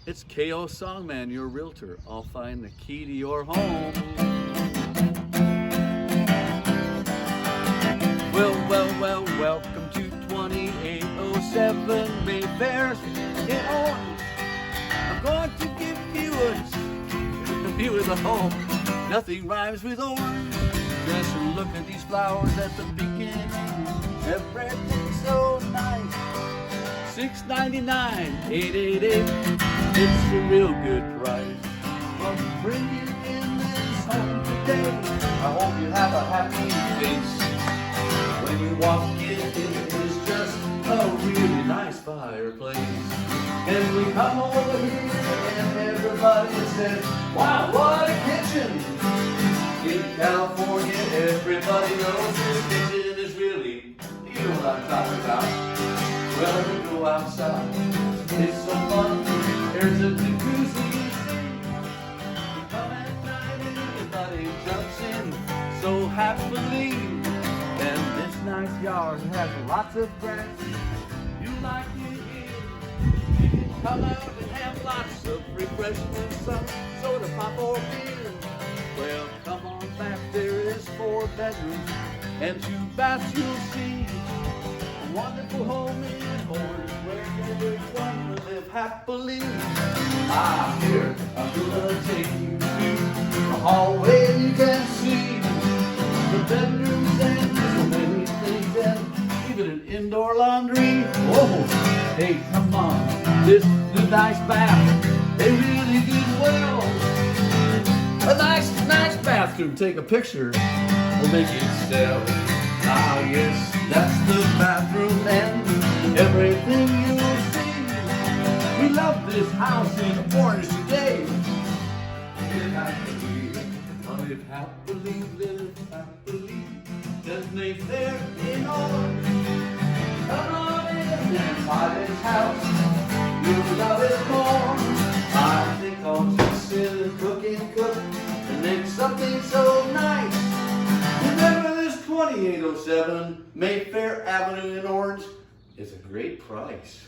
It's KO Songman, your realtor. I'll find the key to your home. Well, welcome to 2807 Mayfair in Orange. I'm going to give you a view of the home. Nothing rhymes with orange. Just look at these flowers at the beginning. Everything's so nice. $6.99, $8.88. It's a real good price. Well, bring it in this home today. I hope you have a happy face. When you walk in, it is just a really nice fireplace. And we come over here and everybody says, wow, what a kitchen! In California, everybody knows this kitchen is really, you know what I'm talking about. Well, we go outside, it's so fun. There's a jacuzzi. We come at night and everybody jumps in so happily. And this nice yard has lots of grass. You like it here. You can come out and have lots of refreshments, some soda pop or beer. Well, come on back, there is 4 bedrooms and 2 baths you'll see. A wonderful home in Orange where everyone will live happily. Here, I'm gonna take you to the hallway you can see the bedrooms and so many things and even an indoor laundry. Whoa, hey, come on, this nice bath, they really did well. A nice bathroom, take a picture, we'll make it sell. Yes, that's the bathroom and everything you'll see. We love this house in Orange today. Live happily, live happily. Just Mayfair in Orange. Come on in and buy this house. You'll love it more. I think I'll just sit and cook and make something so nice. Remember this 2807 Mayfair Avenue in Orange is a great price.